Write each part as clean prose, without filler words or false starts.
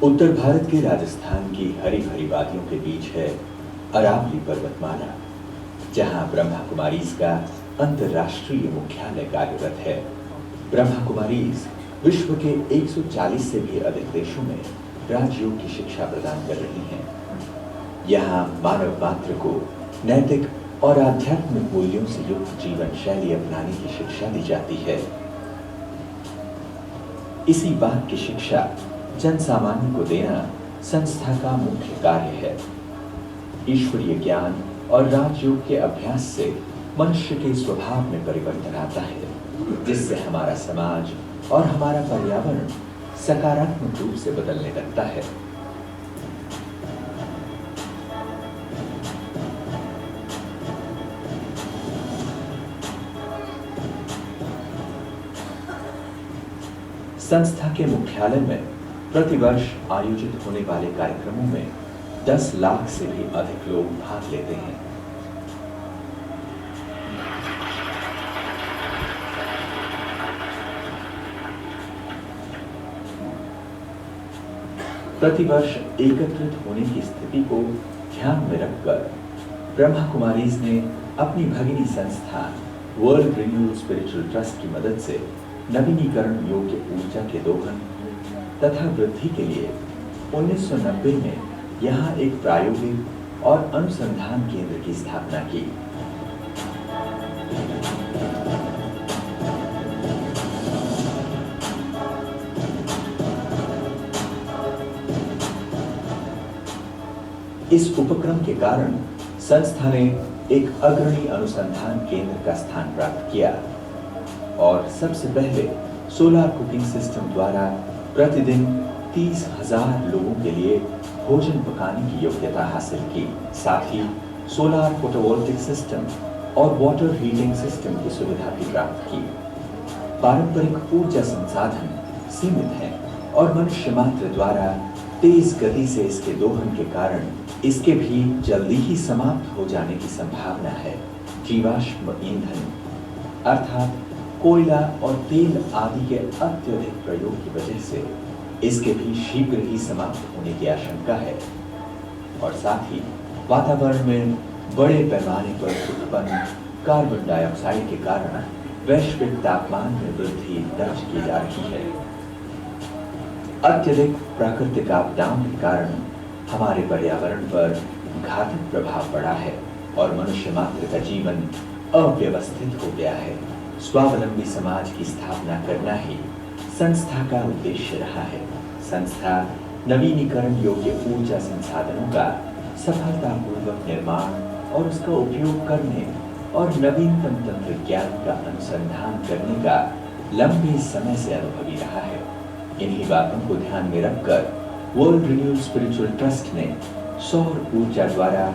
उत्तर भारत के राजस्थान की हरी भरी वादियों के बीच है अरावली पर्वतमाला, जहां ब्रह्मा कुमारीज का अंतर्राष्ट्रीय मुख्यालय कार्यरत है। ब्रह्मा कुमारीज विश्व के 140 से भी अधिक देशों में राजयोग की शिक्षा प्रदान कर रही हैं। यहाँ मानव मात्र को नैतिक और आध्यात्मिक मूल्यों से युक्त जीवन शैली अपनाने की शिक्षा दी जाती है। इसी बात की शिक्षा जन सामान्य को देना संस्था का मुख्य कार्य है। ईश्वरीय ज्ञान और राजयोग के अभ्यास से मनुष्य के स्वभाव में परिवर्तन आता है, जिससे हमारा समाज और हमारा पर्यावरण सकारात्मक रूप से बदलने लगता है। संस्था के मुख्यालय में प्रतिवर्ष आयोजित होने वाले कार्यक्रमों में 10 लाख से भी अधिक लोग भाग लेते हैं। प्रतिवर्ष एकत्रित होने की स्थिति को ध्यान में रखकर ब्रह्मा कुमारीज ने अपनी भगिनी संस्था वर्ल्ड रिन्यूअल स्पिरिचुअल ट्रस्ट की मदद से नवीनीकरण योग्य ऊर्जा के दोहन तथा वृद्धि के लिए 1990 में यहाँ एक प्रायोगिक और अनुसंधान केंद्र की स्थापना की। इस उपक्रम के कारण संस्था ने एक अग्रणी अनुसंधान केंद्र का स्थान प्राप्त किया और सबसे पहले सोलर कुकिंग सिस्टम द्वारा प्रतिदिन 30,000 लोगों के लिए भोजन पकाने की योग्यता हासिल की। साथ ही सोलर फोटोवोल्टिक सिस्टम और वाटर हीटिंग सिस्टम की सुविधा भी प्राप्त की। पारंपरिक ऊर्जा संसाधन सीमित हैं और मनुष्य मात्र द्वारा तेज गति से इसके दोहन के कारण इसके भी जल्दी ही समाप्त हो जाने की संभावना है। जीवाश्म ईंधन अर्थात कोयला और तेल आदि के अत्यधिक प्रयोग की वजह से इसके भी शीघ्र ही समाप्त होने की आशंका है और साथ ही वातावरण में बड़े पैमाने पर उत्पन्न कार्बन डाइऑक्साइड के कारण वैश्विक तापमान में वृद्धि दर्ज की जा रही है। अत्यधिक प्राकृतिक आपदाओं के कारण हमारे पर्यावरण पर घातक प्रभाव पड़ा है और मनुष्य मात्र का जीवन अव्यवस्थित हो गया है। स्वावलंबी समाज की स्थापना करना ही संस्था का उद्देश्य रहा है। संस्था नवीनीकरण योग्य ऊर्जा संसाधनों का सफलतापूर्वक निर्माण और उसका उपयोग करने और नवीनतम तंत्र ज्ञान का अनुसंधान करने का लंबे समय से अनुभवी रहा है। इन्हीं बातों को ध्यान में रखकर वर्ल्ड रिन्यूअल स्पिरिचुअल ट्रस्ट ने सौर ऊर्जा द्वारा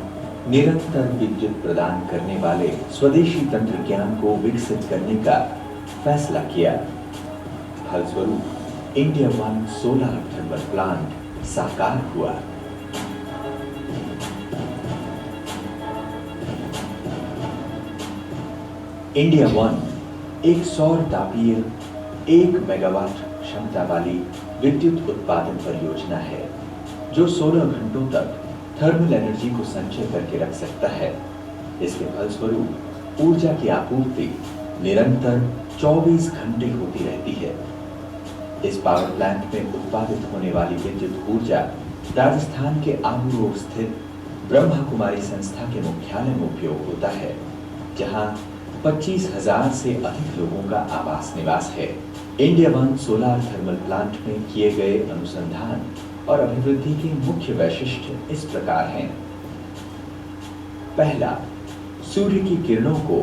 निरंतर विद्युत प्रदान करने वाले स्वदेशी तंत्र ज्ञान को विकसित करने का फैसला किया। फलस्वरूप India one solar thermal plant साकार हुआ। इंडिया वन एक सौर तापीय 1 मेगावाट क्षमता वाली विद्युत उत्पादन परियोजना है जो 16 घंटों तक थर्मल एनर्जी को संचय करके रख सकता है। इसके फलस्वरूप ऊर्जा की आपूर्ति निरंतर 24 घंटे होती रहती है। इस पावर प्लांट में उत्पादित होने वाली विद्युत ऊर्जा राजस्थान के आबू रोड स्थित ब्रह्मा कुमारी संस्था के मुख्यालय में उपयोग होता है, जहां 25,000 से अधिक लोगों का आवास निवास है। India one solar thermal plant में किए गए अनुसंधान और अभिवृद्धि के मुख्य वैशिष्ट्य इस प्रकार हैं। पहला, सूर्य की किरणों को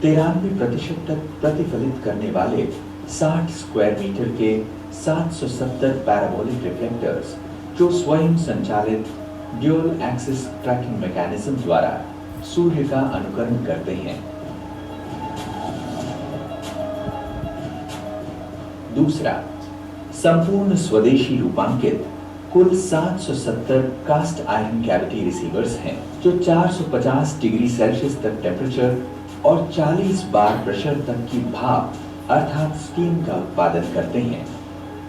93% तक प्रतिफलित करने वाले 60 स्क्वायर मीटर के 770 पैराबोलिक रिफ्लेक्टर्स जो स्वयं संचालित ड्यूल एक्सिस ट्रैकिंग मैकेनिज्म द्वारा सूर्य का अनुकरण करते हैं। दूसरा, संपूर्ण स्वदेशी रूपांकित कुल 770 कास्ट आयरन कैविटी रिसीवर्स हैं जो 450 डिग्री सेल्सियस तक टेम्परेचर और 40 बार प्रेशर तक की भाप अर्थात स्टीम का उत्पादन करते हैं।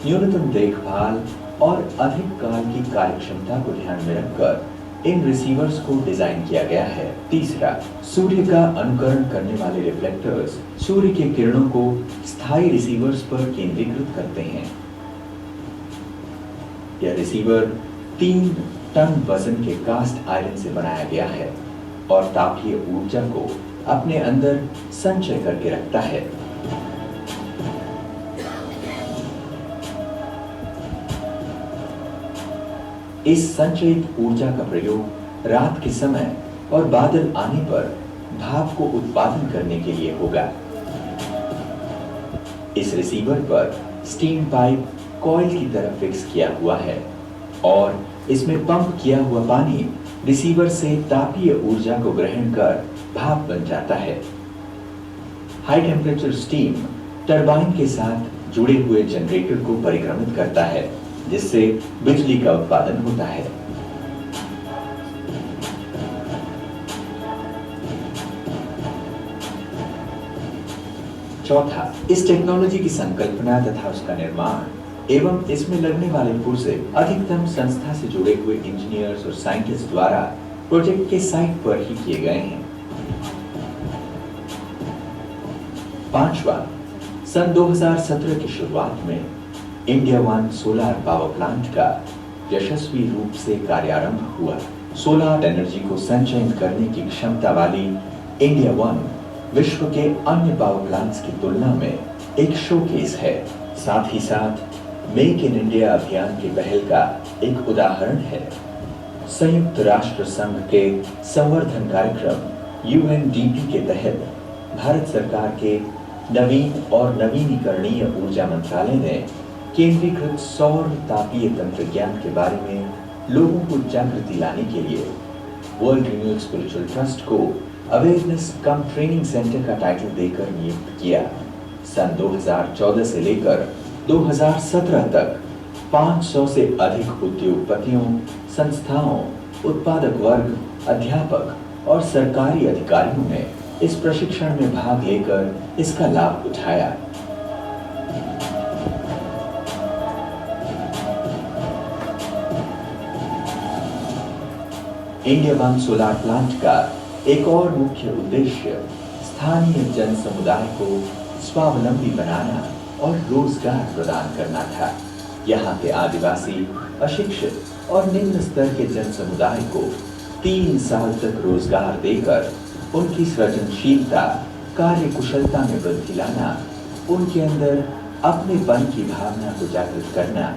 न्यूनतम देखभाल और अधिक काल की कार्यक्षमता को ध्यान में रखकर इन रिसीवर्स को डिजाइन किया गया है। तीसरा, सूर्य का अनुकरण करने वाले रिफ्लेक्टर्स सूर्य के किरणों को स्थायी रिसीवर्स पर केंद्रीकृत करते हैं। यह रिसीवर 3 टन वजन के कास्ट आयरन से बनाया गया है और तापीय ऊर्जा को अपने अंदर संचय करके रखता है। इस संचयित ऊर्जा का प्रयोग रात के समय और बादल आने पर भाप को उत्पादन करने के लिए होगा। इस रिसीवर पर स्टीम पाइप कॉइल की तरफ फिक्स किया हुआ है और इसमें पंप किया हुआ पानी रिसीवर से तापीय ऊर्जा को ग्रहण कर भाप बन जाता है। हाई टेम्परेचर स्टीम टरबाइन के साथ जुड़े हुए जनरेटर को परिक्रमित करता है, जिससे बिजली का उत्पादन होता है। चौथा, इस टेक्नोलॉजी की संकल्पना तथा उसका निर्माण एवं इसमें लगने वाले पुर्जे अधिकतम संस्था से जुड़े हुए इंजीनियर्स और साइंटिस्ट द्वारा प्रोजेक्ट के साइट पर ही किए गए हैं। पांचवा, सन 2017 की शुरुआत में India one solar power plant का यशस्वी रूप से कार्यारंभ हुआ। सोलर एनर्जी को संचयन करने की क्षमता वाली इंडिया वन विश्व के अन्य पावर प्लांट्स की तुलना में एक शोकेस है। साथ ही साथ मेक इन इंडिया अभियान की पहल का एक उदाहरण है। संयुक्त राष्ट्र संघ के संवर्धन कार्यक्रम UNDP के तहत भारत सरकार के नवीन और नवीनीकरणीय ऊर्जा मंत्रालय ने केंद्रीकृत सौर तापीय तंत्रज्ञान के बारे में लोगों को जागृति लाने के लिए वर्ल्ड रिन्यूएबल स्पिरिचुअल ट्रस्ट को अवेयरनेस कम ट्रेनिंग सेंटर का टाइटल देकर नियुक्त किया। सन 2014 से लेकर 2017 तक 500 से अधिक उद्योगपतियों, संस्थाओं, उत्पादक वर्ग, अध्यापक और सरकारी अधिकारियों ने इस प्रशिक्षण में भाग लेकर इसका लाभ उठाया। इंडिया वन सोलर प्लांट का एक और मुख्य उद्देश्य स्थानीय जन समुदाय को स्वावलंबी बनाना और रोजगार प्रदान करना था। यहाँ के आदिवासी, अशिक्षित और निम्न स्तर के जन समुदाय को 3 साल तक रोजगार देकर उनकी सृजनशीलता, कार्यकुशलता में वृद्धि लाना, उनके अंदर अपनेपन की भावना को जागृत करना,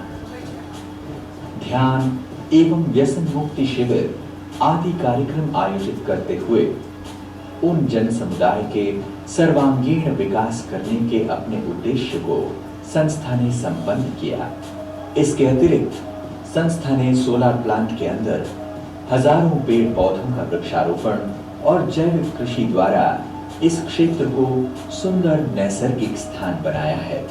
ध्यान एवं व्यसन मुक्ति शिविर आदि कार्यक्रम आयोजित करते हुए उन जन समुदाय के सर्वांगीण विकास करने के अपने उद्देश्य को संस्था ने संपन्न किया। इसके अतिरिक्त संस्था ने सोलर प्लांट के अंदर हजारों पेड़ पौधों का वृक्षारोपण और जैविक कृषि द्वारा इस क्षेत्र को सुंदर नैसर्गिक स्थान बनाया है।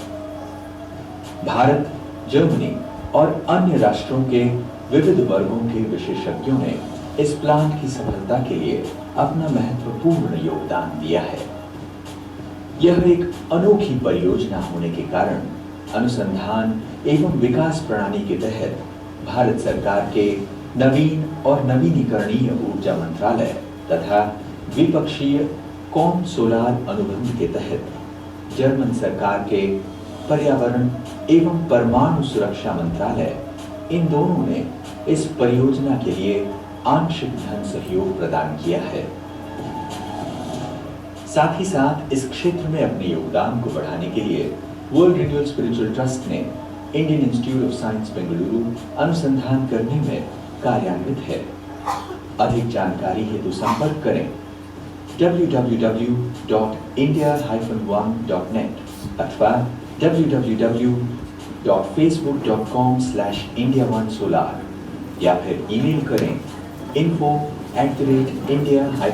भारत, जर्मनी और अन्य राष्ट्रों के विविध वर्गों के विशेषज्ञों ने इस प्लांट की सफलता के लिए अपना महत्वपूर्ण योगदान दिया है। यह एक अनोखी परियोजना होने के कारण अनुसंधान एवं विकास प्रणाली के तहत भारत सरकार के नवीन और नवीनीकरणीय ऊर्जा मंत्रालय तथा द्विपक्षीय कॉम सोलार अनुबंध के तहत जर्मन सरकार के पर्यावरण एवं परमाणु सुरक्षा मंत्रालय, इन दोनों ने इस परियोजना के लिए आंशिक धन सहयोग प्रदान किया है। साथ ही साथ इस क्षेत्र में अपने योगदान को बढ़ाने के लिए वर्ल्ड रिन्यूएबल स्पिरिचुअल ट्रस्ट ने Indian institute of science Bengaluru अनुसंधान करने में कार्यान्वित है। अधिक जानकारी हेतु संपर्क करें www.india-1.net अथवा www.facebook.com/indiaonesolar या फिर ईमेल करें info@india-1